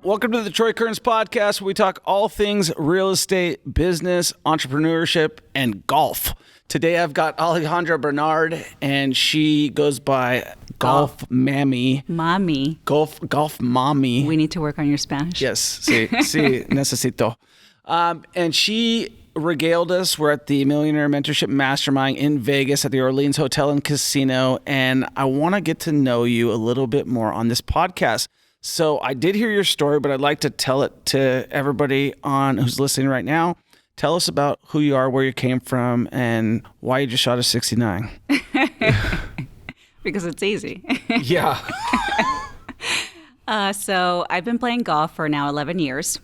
Welcome to the Troy Kearns podcast, where we talk all things real estate, business, entrepreneurship, and golf. Today I've got Alejandra Barnard, and she goes by Golfmami. Mommy. Golfmami. We need to work on your Spanish. Yes, sí, necesito. And she regaled us. We're at the Millionaire Mentorship Mastermind in Vegas at the Orleans Hotel and Casino, and I want to get to know you a little bit more on this podcast. So I did hear your story, but I'd like to tell it to everybody who's listening right now. Tell us about who you are, where you came from, and why you just shot a 69. Because it's easy. Yeah. So I've been playing golf for now 11 years.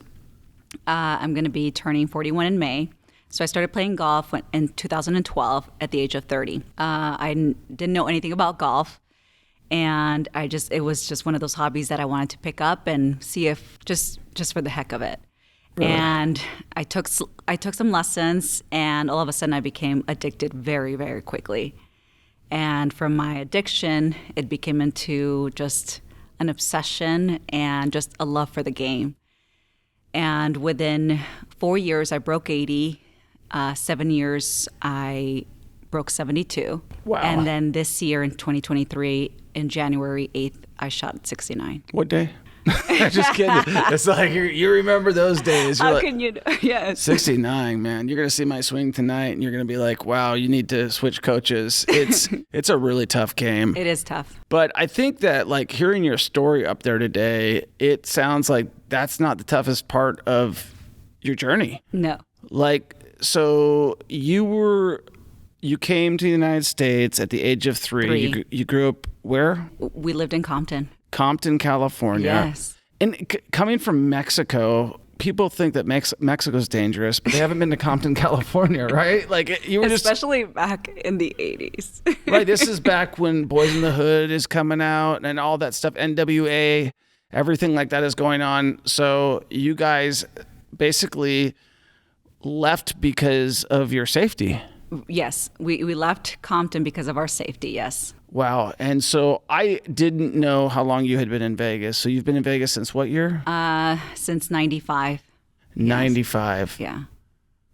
I'm going to be turning 41 in May. So I started playing golf in 2012 at the age of 30. I didn't know anything about golf. And it was just one of those hobbies that I wanted to pick up and see if just for the heck of it. Really? And I took some lessons, and all of a sudden I became addicted very, very quickly. And from my addiction, it became into just an obsession and just a love for the game. And within 4 years, I broke 80. 7 years, I broke 72. Wow. And then this year in 2023, in January 8th, I shot 69. What day? Just kidding. It's like you remember those days. You're How like, can you? Yes. 69, man. You're going to see my swing tonight, and you're going to be like, wow, you need to switch coaches. It's a really tough game. It is tough. But I think that, like, hearing your story up there today, it sounds like that's not the toughest part of your journey. No. Like, so you came to the United States at the age of 3. You grew up where? We lived in Compton. Compton, California. Yes. And coming from Mexico, people think that Mexico's dangerous, but they haven't been to Compton, California, right? Like you were especially back in the 80s. Right. This is back when Boys in the Hood is coming out and all that stuff, NWA, everything like that is going on. So you guys basically left because of your safety. Yes, we left Compton because of our safety, yes. Wow. And so I didn't know how long you had been in Vegas. So you've been in Vegas since what year? Since 95. 95. Yes. Yeah.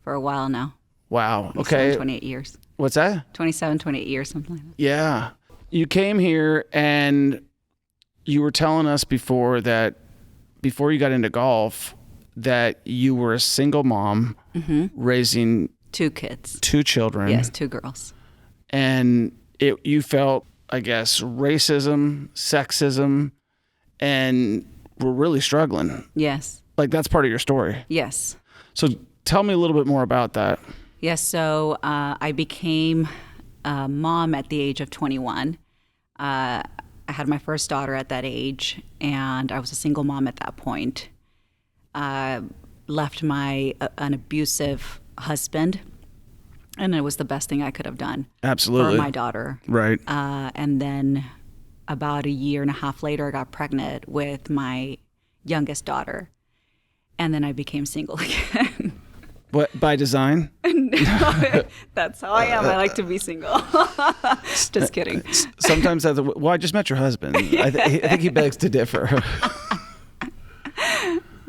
For a while now. Wow. Okay. 28 years. What's that? 27, 28 years, something like that. Yeah. You came here and you were telling us before you got into golf that you were a single mom raising 2 kids. 2 children. Yes, 2 girls. And you felt, I guess, racism, sexism, and were really struggling. Yes. Like, that's part of your story. Yes. So tell me a little bit more about that. Yes, so I became a mom at the age of 21. I had my first daughter at that age, and I was a single mom at that point. Left an abusive husband, and it was the best thing I could have done. Absolutely. For my daughter. Right. And then about a year and a half later, I got pregnant with my youngest daughter, and then I became single again. What, by design? No, that's how I am. I like to be single. Just kidding. Sometimes I just met your husband. I think he begs to differ.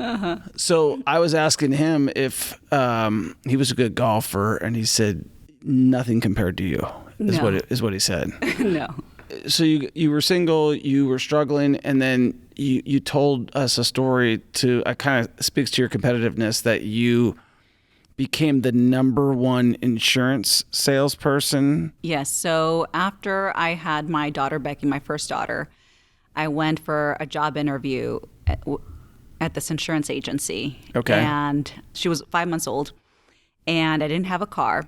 Uh-huh. So I was asking him if he was a good golfer, and he said nothing compared to you. Is what he said. No. So you were single, you were struggling, and then you told us a story kind of speaks to your competitiveness, that you became the #1 insurance salesperson. Yes. So after I had my daughter Becky, my first daughter, I went for a job interview at this insurance agency. Okay. And she was 5 months old, and I didn't have a car.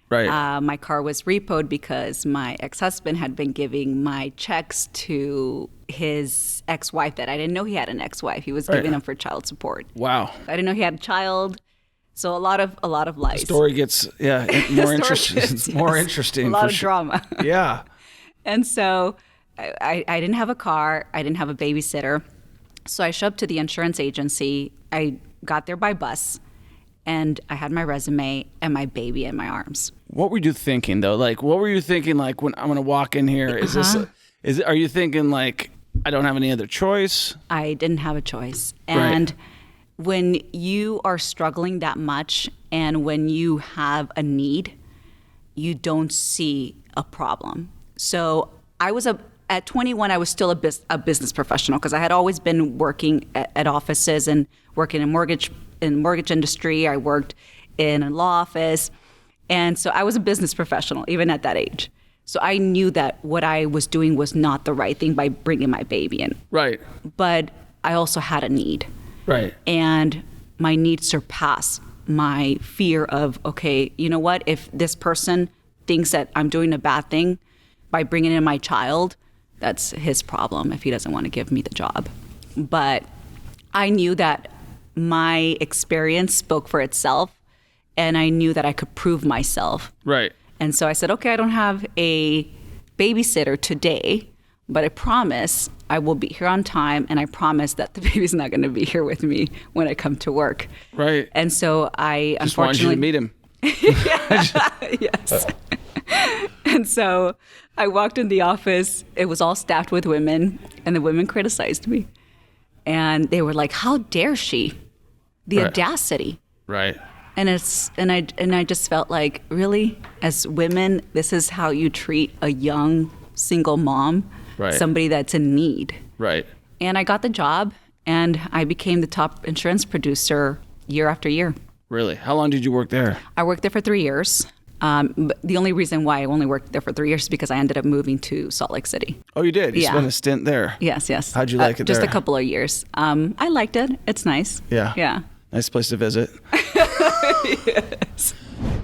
Right. My car was repoed because my ex-husband had been giving my checks to his ex-wife that I didn't know he had an ex-wife. He was giving them for child support. Wow. I didn't know he had a child. So a lot of lies. The story gets more interesting. More interesting. A lot of drama. Yeah. And so I didn't have a car. I didn't have a babysitter. So I showed up to the insurance agency. I got there by bus, and I had my resume and my baby in my arms. What were you thinking though? Like, what were you thinking? Like, when I'm going to walk in here, are you thinking like, I don't have any other choice. I didn't have a choice. And when you are struggling that much and when you have a need, you don't see a problem. So at 21, I was still a business professional because I had always been working at offices and working in mortgage industry. I worked in a law office. And so I was a business professional, even at that age. So I knew that what I was doing was not the right thing by bringing my baby in. Right. But I also had a need. Right. And my need surpassed my fear of, okay, you know what? If this person thinks that I'm doing a bad thing by bringing in my child, that's his problem if he doesn't want to give me the job. But I knew that my experience spoke for itself, and I knew that I could prove myself. Right. And so I said, okay, I don't have a babysitter today, but I promise I will be here on time, and I promise that the baby's not going to be here with me when I come to work. Right. And so I just wanted you to meet him. Yes. And so I walked in the office. It was all staffed with women, and the women criticized me. And they were like, how dare she? The audacity. Right. And I just felt like, really, as women, this is how you treat a young single mom, somebody that's in need. Right. And I got the job, and I became the top insurance producer year after year. Really? How long did you work there? I worked there for 3 years. But the only reason why I only worked there for 3 years is because I ended up moving to Salt Lake City. Oh, you did? You Yeah. spent a stint there? Yes. How'd you like it just there? a couple of years. I liked it. It's nice. Yeah. Yeah. Nice place to visit. Yes.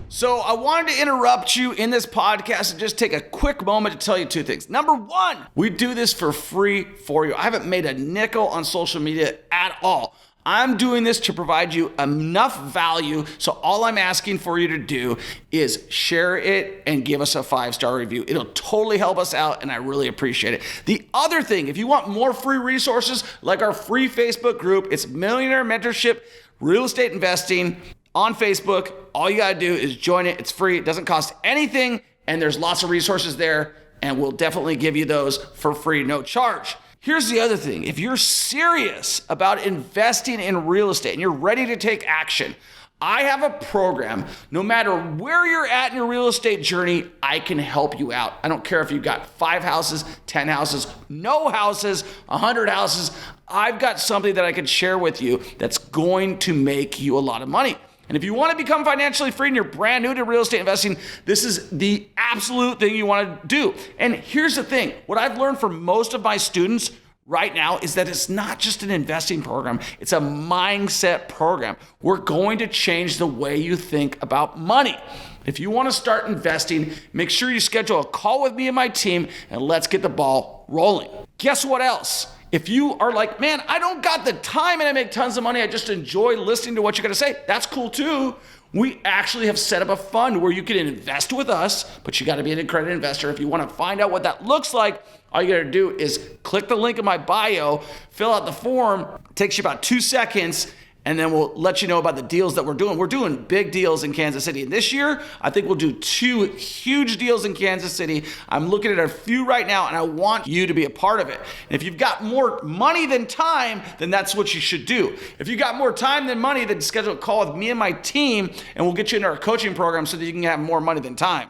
So I wanted to interrupt you in this podcast and just take a quick moment to tell you two things. Number one, we do this for free for you. I haven't made a nickel on social media at all. I'm doing this to provide you enough value. So all I'm asking for you to do is share it and give us a 5-star review. It'll totally help us out, and I really appreciate it. The other thing, if you want more free resources like our free Facebook group, it's Millionaire Mentorship Real Estate Investing on Facebook. All you got to do is join it. It's free. It doesn't cost anything, and there's lots of resources there, and we'll definitely give you those for free, no charge. Here's the other thing. If you're serious about investing in real estate and you're ready to take action, I have a program. No matter where you're at in your real estate journey, I can help you out. I don't care if you've got 5 houses, 10 houses, no houses, 100 houses. I've got something that I can share with you that's going to make you a lot of money. And if you want to become financially free and you're brand new to real estate investing, this is the absolute thing you want to do. And here's the thing. What I've learned from most of my students right now is that it's not just an investing program. It's a mindset program. We're going to change the way you think about money. If you want to start investing, make sure you schedule a call with me and my team, and let's get the ball rolling. Guess what else? If you are like, man, I don't got the time and I make tons of money, I just enjoy listening to what you're going to say, that's cool too. We actually have set up a fund where you can invest with us, but you got to be an accredited investor. If you want to find out what that looks like, all you got to do is click the link in my bio, fill out the form. It takes you about 2 seconds, and then we'll let you know about the deals that we're doing. We're doing big deals in Kansas City. And this year, I think we'll do 2 huge deals in Kansas City. I'm looking at a few right now, and I want you to be a part of it. And if you've got more money than time, then that's what you should do. If you've got more time than money, then schedule a call with me and my team, and we'll get you into our coaching program so that you can have more money than time.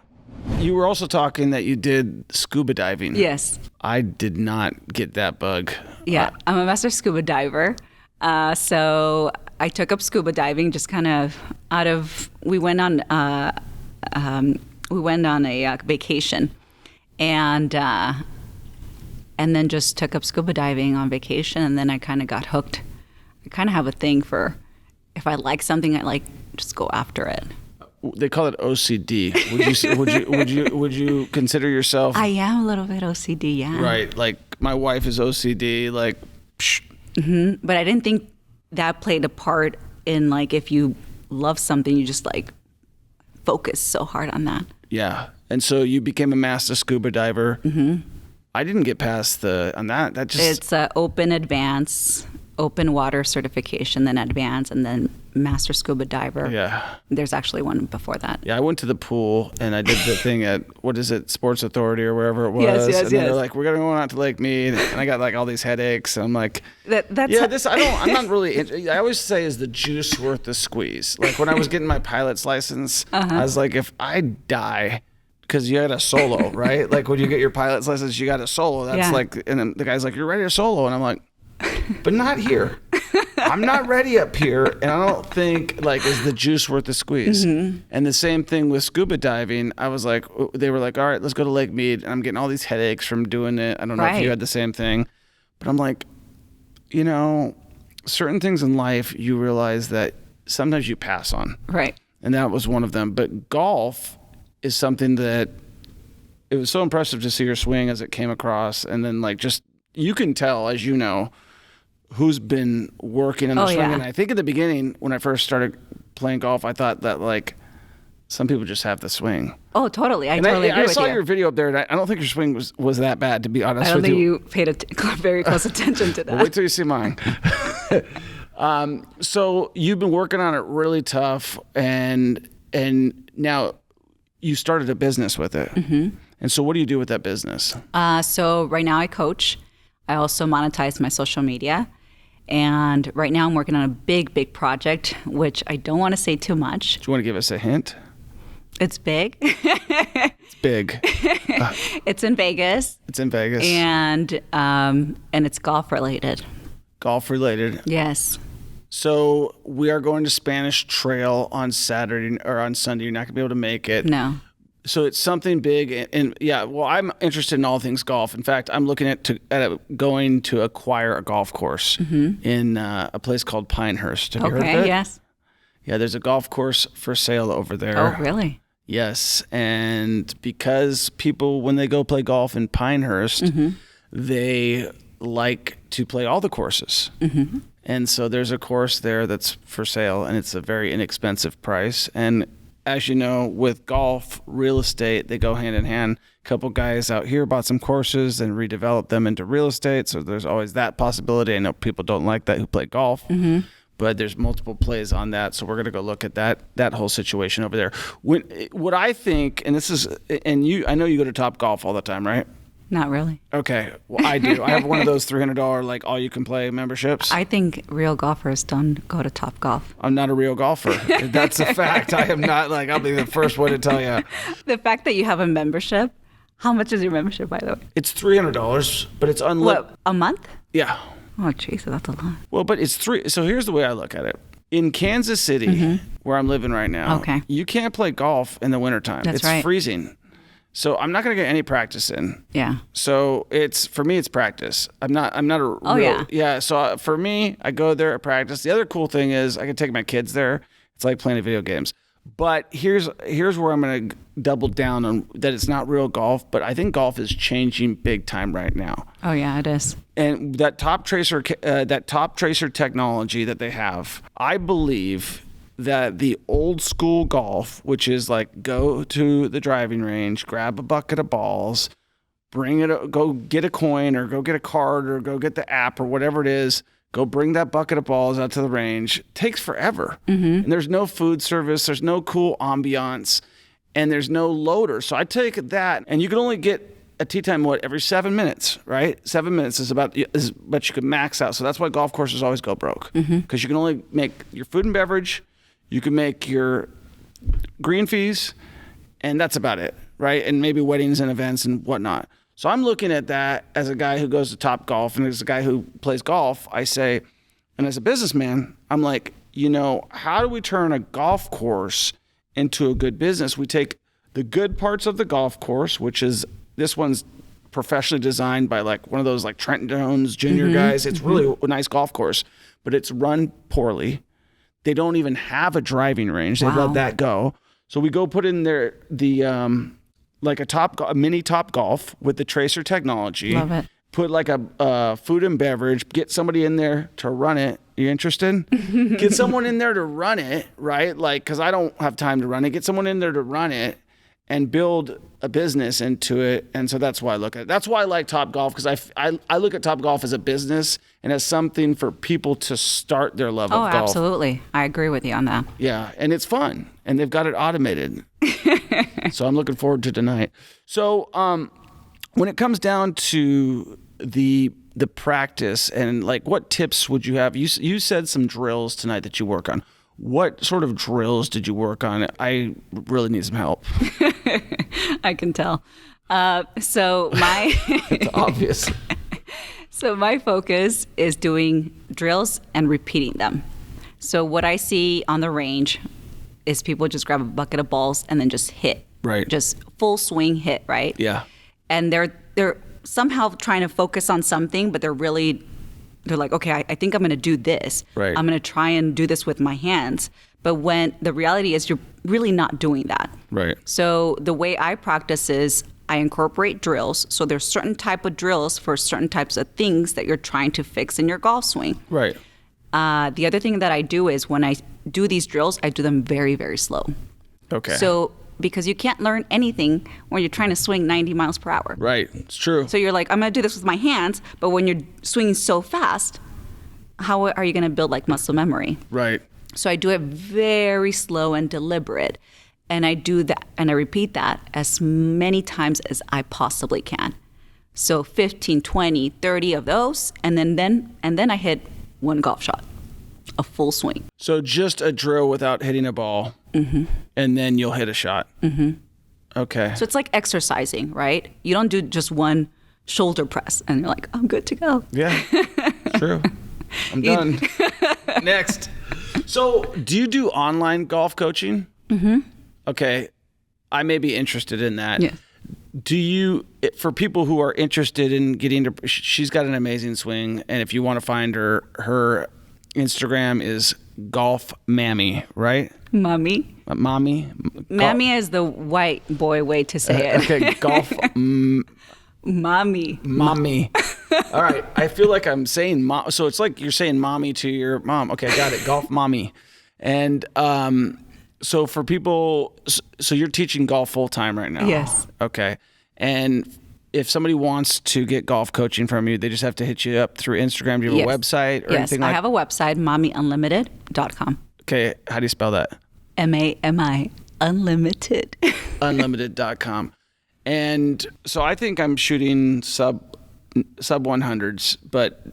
You were also talking that you did scuba diving. Yes. I did not get that bug. Yeah, I'm a master scuba diver. So I took up scuba diving just kind of we went on a vacation, and then just took up scuba diving on vacation, and then I kind of got hooked. I kind of have a thing for, if I like something, I like just go after it. They call it OCD. Would you consider yourself? I am a little bit OCD, yeah. Right, like my wife is OCD, like. Psh. Mm-hmm. But I didn't think that played a part in, like, if you love something, you just like focus so hard on that. Yeah, and so you became a master scuba diver. Mm-hmm. I didn't get past on that. That just it's open, advanced, open water certification, then advanced, and then master scuba diver. Yeah. There's actually one before that. Yeah, I went to the pool and I did the thing at, what is it, Sports Authority or wherever it was. Yes. They're like, we're going to go out to Lake Mead. And I got like all these headaches. And I'm like, I'm not really, I always say, is the juice worth the squeeze? Like when I was getting my pilot's license, I was like, if I die, because you got a solo, right? Like when you get your pilot's license, you got a solo. That's like, and then the guy's like, you're ready to solo. And I'm like, but not here. I'm not ready up here, and I don't think like is the juice worth the squeeze. And the same thing with scuba diving. I was like, they were like, all right, let's go to Lake Mead, and I'm getting all these headaches from doing it. I don't know if you had the same thing, but I'm like, you know, certain things in life you realize that sometimes you pass on, right? And that was one of them. But golf is something that it was so impressive to see her swing as it came across, and then like just you can tell, as you know, who's been working on the swing. Yeah. And I think at the beginning, when I first started playing golf, I thought that like some people just have the swing. Oh, totally. I totally agree with you. I saw your video up there, and I don't think your swing was that bad, to be honest with you. I don't think you paid very close attention to that. Well, wait till you see mine. So you've been working on it really tough, and now you started a business with it. And so what do you do with that business? So right now I coach. I also monetize my social media. And right now I'm working on a big project, which I don't want to say too much. Do you want to give us a hint? It's big. It's big. It's in Vegas. It's in Vegas. And it's golf related. Golf related. Yes. So we are going to Spanish Trail on Saturday or on Sunday. You're not going to be able to make it. No. So it's something big, and yeah. Well, I'm interested in all things golf. In fact, I'm looking at going to acquire a golf course in a place called Pinehurst. Have you heard of it? Yes. Yeah, there's a golf course for sale over there. Oh, really? Yes, and because people, when they go play golf in Pinehurst, they like to play all the courses. And so there's a course there that's for sale, and it's a very inexpensive price. And as you know, with golf, real estate, they go hand in hand. A couple guys out here bought some courses and redeveloped them into real estate. So there's always that possibility. I know people don't like that who play golf, but there's multiple plays on that. So we're going to go look at that whole situation over there. What I think, and this is, and I know you go to TopGolf all the time, right? Not really. Okay. Well, I do. I have one of those $300 like all you can play memberships. I think real golfers don't go to TopGolf. I'm not a real golfer. That's a fact. I am not like, I'll be the first one to tell you. The fact that you have a membership, how much is your membership, by the way? It's $300, but it's unlimited. What, a month? Yeah. Oh, jeez, that's a lot. Well, but it's so here's the way I look at it. In Kansas City, where I'm living right now, you can't play golf in the wintertime. That's right. It's freezing. So I'm not going to get any practice in. Yeah. So for me, it's practice. I'm not a yeah. So for me, I go there at practice. The other cool thing is I can take my kids there. It's like playing video games. But here's where I'm going to double down on that. It's not real golf, but I think golf is changing big time right now. Oh yeah, it is. And that top tracer technology that they have, I believe that the old school golf, which is like go to the driving range, grab a bucket of balls, go get a coin or go get a card or go get the app or whatever it is, go bring that bucket of balls out to the range, takes forever. And there's no food service, there's no cool ambiance, and there's no loader. So I take that, and you can only get a tee time, every 7 minutes, right? 7 minutes is but you can max out. So that's why golf courses always go broke, because you can only make your food and beverage, you can make your green fees, and that's about it, right? And maybe weddings and events and whatnot. So I'm looking at that as a guy who goes to TopGolf and as a guy who plays golf, I say, and as a businessman, I'm like, how do we turn a golf course into a good business? We take the good parts of the golf course, which is this one's professionally designed by like one of those like Trent Jones Jr. guys. It's really a nice golf course, but it's run poorly. They don't even have a driving range. They let that go. So we go put in there like a mini TopGolf with the tracer technology. Love it. Put like a food and beverage. Get somebody in there to run it. You interested? Get someone in there to run it, right? Like, because I don't have time to run it. Get someone in there to run it. and build a business into it. And so that's why I look at it. That's why I like TopGolf, because I look at TopGolf as a business and as something for people to start their love of golf. Oh, absolutely. I agree with you on that. Yeah, and it's fun, and they've got it automated. So I'm looking forward to tonight. So when it comes down to the practice and like what tips would you have? You said some drills tonight that you work on. What sort of drills did you work on? I really need some help. I can tell. So my It's obvious. So my focus is doing drills and repeating them. So what I see on the range is people just grab a bucket of balls and then just hit. Right. Just full swing hit, right? Yeah. And they're somehow trying to focus on something, but they're like, okay, I think I'm going to do this. Right. I'm going to try and do this with my hands. But when the reality is you're really not doing that. Right. So the way I practice is I incorporate drills. So there's certain type of drills for certain types of things that you're trying to fix in your golf swing. Right. The other thing that I do is when I do these drills, I do them very, very slow. Okay. So because you can't learn anything when you're trying to swing 90 miles per hour. Right. It's true. So you're like, I'm going to do this with my hands, but when you're swinging so fast, how are you going to build like muscle memory? Right. So I do it very slow and deliberate. And I do that and I repeat that as many times as I possibly can. So 15, 20, 30 of those. And then I hit one golf shot, a full swing. So just a drill without hitting a ball, and then you'll hit a shot. Okay. So it's like exercising, right? You don't do just one shoulder press and you're like, I'm good to go. Yeah, true. I'm done. Next. So do you do online golf coaching? Okay. I may be interested in that. Yeah. Do you, for people who are interested in getting to, she's got an amazing swing. And if you want to find her Instagram is Golfmami, right? Mommy. Mommy? Mammy is the white boy way to say it. Okay, golf. Mommy. Mommy. All right. I feel like I'm saying mom. So it's like you're saying mommy to your mom. Okay, got it. Golfmami. And so for people, so you're teaching golf full time right now? Yes. Okay. And if somebody wants to get golf coaching from you, they just have to hit you up through Instagram. Do you have a website or anything like that? I have a website, mommyunlimited.com. Okay. How do you spell that? MAMI, unlimited. Unlimited.com. And so I think I'm shooting sub 100s, but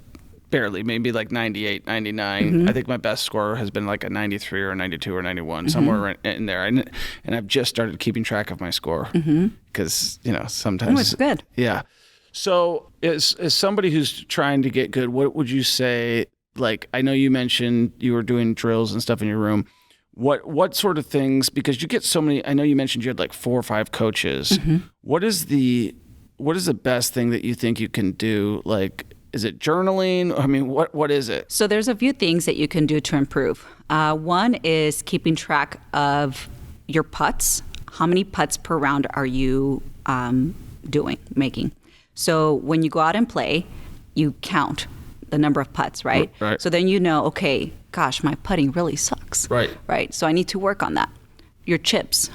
barely, maybe like 98, 99. I think my best score has been like a 93 or a 92 or 91, somewhere in there. And I've just started keeping track of my score because, sometimes. Oh, it's good. Yeah. So as somebody who's trying to get good, what would you say, like, I know you mentioned you were doing drills and stuff in your room. What sort of things, because you get so many, I know you mentioned you had like 4 or 5 coaches. What is the best thing that you think you can do? Like, is it journaling? I mean, what is it? So there's a few things that you can do to improve. One is keeping track of your putts. How many putts per round are you making? So when you go out and play, you count the number of putts, right? Right. So then okay, gosh, my putting really sucks. Right. So I need to work on that. Your chips.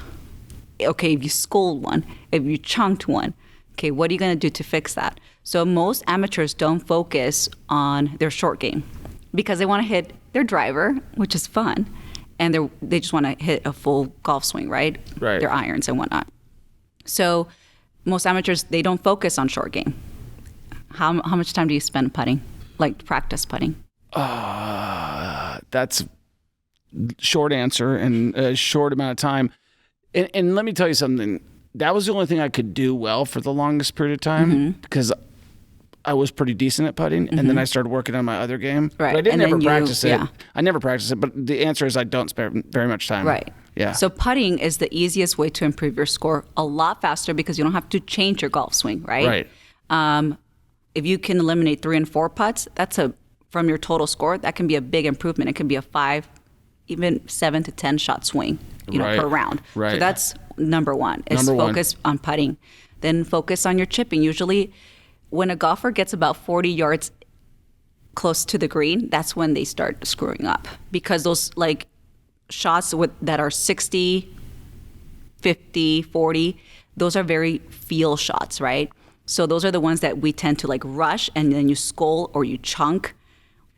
Okay, if you scold one, if you chunked one, okay, what are you going to do to fix that? So most amateurs don't focus on their short game because they want to hit their driver, which is fun, and they just want to hit a full golf swing, right? Right. Their irons and whatnot. So most amateurs, they don't focus on short game. How much time do you spend putting, like practice putting? That's short answer and a short amount of time. And let me tell you something. That was the only thing I could do well for the longest period of time because I was pretty decent at putting, and then I started working on my other game. Right. But I didn't And ever then practice it. I never practiced it, but the answer is I don't spend very much time. Right. Yeah. So putting is the easiest way to improve your score a lot faster because you don't have to change your golf swing, right? Right. If you can eliminate 3 and 4 putts, from your total score, that can be a big improvement. It can be a 5, even 7 to 10 shot swing, per round. Right. So that's number one, is focus on putting. Then focus on your chipping. Usually when a golfer gets about 40 yards close to the green, that's when they start screwing up because those like shots that are 60, 50, 40, those are very feel shots, right? So those are the ones that we tend to like rush, and then you skull or you chunk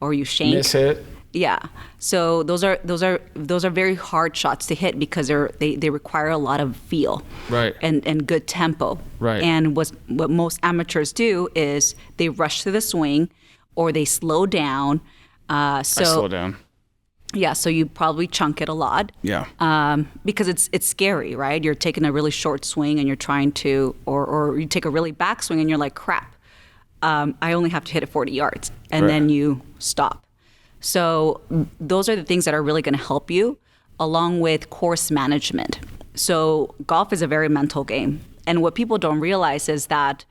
or you shank. Miss hit. Yeah. So those are very hard shots to hit because they require a lot of feel. Right. And good tempo. Right. And what most amateurs do is they rush through the swing or they slow down. I slow down. Yeah, so you probably chunk it a lot. Yeah. Because it's scary, right? You're taking a really short swing and you're trying to, or you take a really back swing and you're like, crap, I only have to hit it 40 yards. And then you stop. So those are the things that are really going to help you, along with course management. So golf is a very mental game. And what people don't realize is that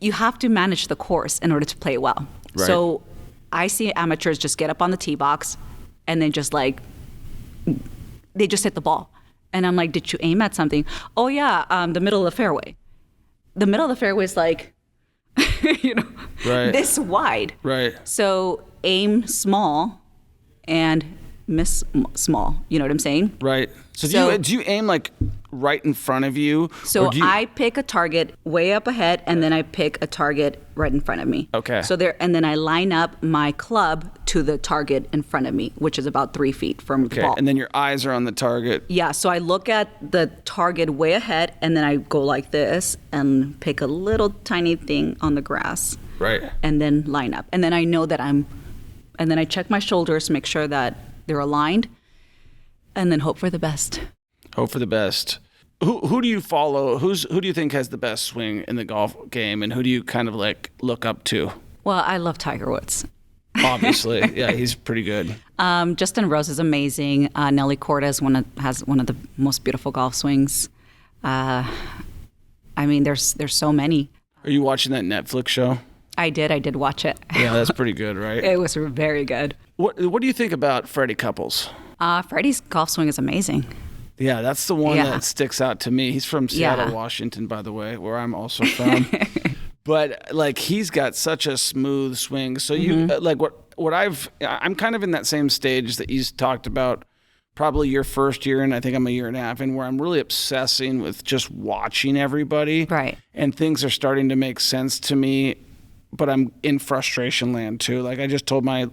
you have to manage the course in order to play well. Right. So I see amateurs just get up on the tee box and then just like, they just hit the ball. And I'm like, did you aim at something? Oh yeah, the middle of the fairway. The middle of the fairway is like, this wide. Right. So aim small and miss small. You know what I'm saying? Right. So do you aim like right in front of you? So I pick a target way up ahead, and then I pick a target right in front of me. Okay. So and then I line up my club to the target in front of me, which is about 3 feet from the ball. And then your eyes are on the target. Yeah. So I look at the target way ahead, and then I go like this and pick a little tiny thing on the grass. Right. And then line up. And then I know that and then I check my shoulders, make sure that they're aligned, and then hope for the best. Hope for the best. Who do you follow? Who do you think has the best swing in the golf game, and who do you kind of like look up to? Well, I love Tiger Woods. Obviously, yeah, he's pretty good. Justin Rose is amazing. Nelly Cordes has one of the most beautiful golf swings. I mean, there's so many. Are you watching that Netflix show? I did watch it. Yeah, that's pretty good, right? It was very good. What do you think about Freddy Couples? Freddy's golf swing is amazing. Yeah, that's the one that sticks out to me. He's from Seattle, Washington, by the way, where I'm also from. But like, he's got such a smooth swing. So you like I'm kind of in that same stage that you talked about, probably your first year, and I think I'm a year and a half in, where I'm really obsessing with just watching everybody. Right. And things are starting to make sense to me, but I'm in frustration land too. Like I just told my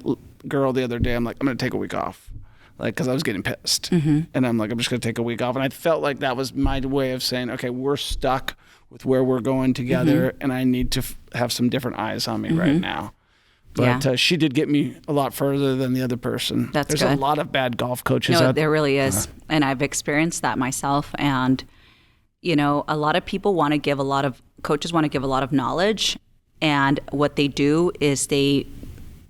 girl the other day, I'm like, I'm going to take a week off. Like, because I was getting pissed. And I'm like, I'm just going to take a week off. And I felt like that was my way of saying, okay, we're stuck with where we're going together, and I need to have some different eyes on me right now. But she did get me a lot further than the other person. There's good. a lot of bad golf coaches out there. There really is. And I've experienced that myself. And, a lot of people coaches want to give a lot of knowledge. And what they do is they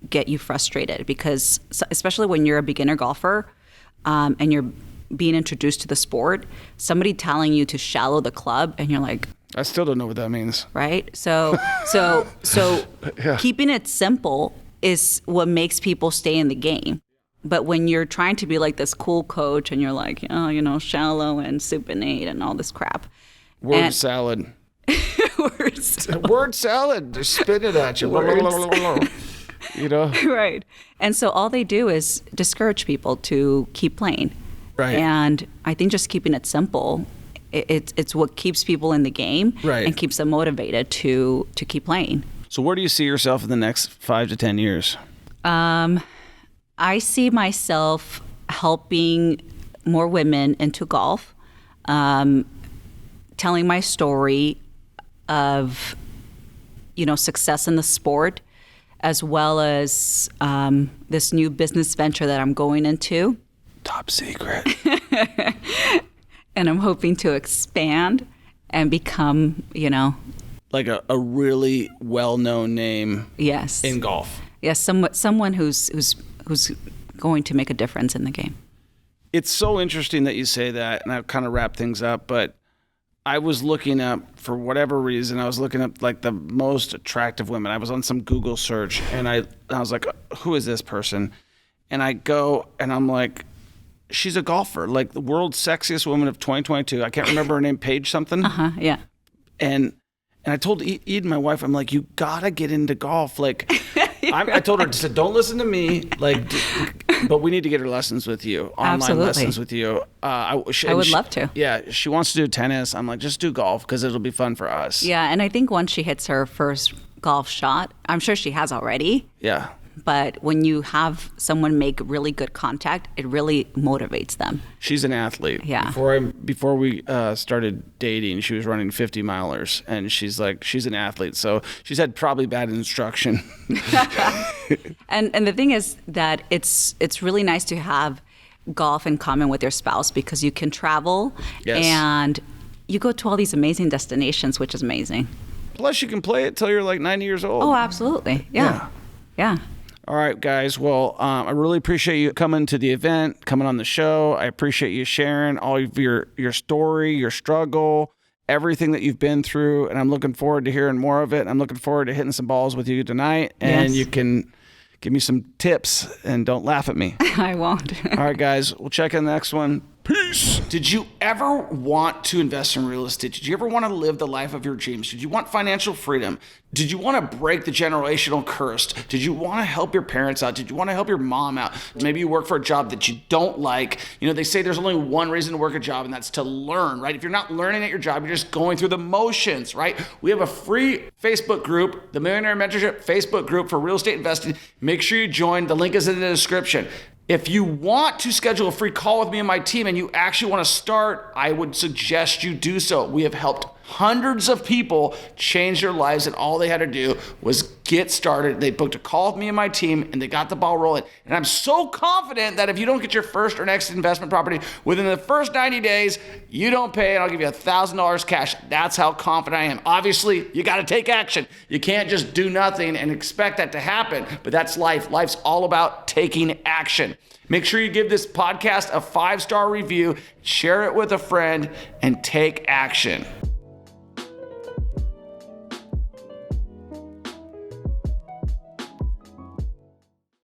get you frustrated because, especially when you're a beginner golfer and you're being introduced to the sport, somebody telling you to shallow the club, and you're like, I still don't know what that means. Right? So keeping it simple is what makes people stay in the game. But when you're trying to be like this cool coach and you're like, shallow and supinate and all this crap. Word salad. Word salad. They're spitting at you. Right. And so all they do is discourage people to keep playing. Right. And I think just keeping it simple, it's what keeps people in the game and keeps them motivated to keep playing. So where do you see yourself in the next 5 to 10 years? I see myself helping more women into golf, telling my story of, success in the sport, as well as this new business venture that I'm going into. Top secret. And I'm hoping to expand and become, like a really well-known name. Yes. In golf. Yes, someone who's going to make a difference in the game. It's so interesting that you say that, and I'll kind of wrap things up, but I was looking up, for whatever reason, I was looking up like the most attractive women. I was on some Google search, and I was like, who is this person? And I go, and I'm like, she's a golfer, like the world's sexiest woman of 2022. I can't remember her name, Paige something. Yeah. And I told Eden, my wife, I'm like, you gotta get into golf. Like, I told her, I said, don't listen to me. Like, But we need to get her lessons with you, online Absolutely. lessons with you. I would love to. Yeah, she wants to do tennis. I'm like, just do golf because it'll be fun for us. Yeah, and I think once she hits her first golf shot, I'm sure she has already. Yeah. But when you have someone make really good contact, it really motivates them. She's an athlete. Yeah. Before we started dating, she was running 50 milers, and she's an athlete. So she's had probably bad instruction. And the thing is that it's really nice to have golf in common with your spouse because you can travel and you go to all these amazing destinations, which is amazing. Plus, you can play it till you're like 90 years old. Oh, absolutely. Yeah. All right, guys. Well, I really appreciate you coming to the event, coming on the show. I appreciate you sharing all of your story, your struggle, everything that you've been through. And I'm looking forward to hearing more of it. I'm looking forward to hitting some balls with you tonight. And you can give me some tips and don't laugh at me. I won't. All right, guys. We'll check in the next one. Peace. Did you ever want to invest in real estate? Did you ever want to live the life of your dreams? Did you want financial freedom? Did you want to break the generational curse? Did you want to help your parents out? Did you want to help your mom out? Maybe you work for a job that you don't like. You know, they say there's only one reason to work a job, and that's to learn, right? If you're not learning at your job, you're just going through the motions, right? We have a free Facebook group, the Millionaire Mentorship Facebook group for real estate investing. Make sure you join. The link is in the description. If you want to schedule a free call with me and my team and you actually want to start, I would suggest you do so. We have helped hundreds of people change their lives, and all they had to do was get started. They booked a call with me and my team, and they got the ball rolling. And I'm so confident that if you don't get your first or next investment property within the first 90 days, you don't pay, and I'll give you $1,000 cash. That's how confident I am. Obviously, you got to take action. You can't just do nothing and expect that to happen, but that's life. Life's all about taking action. Make sure you give this podcast a 5-star review, share it with a friend, and take action.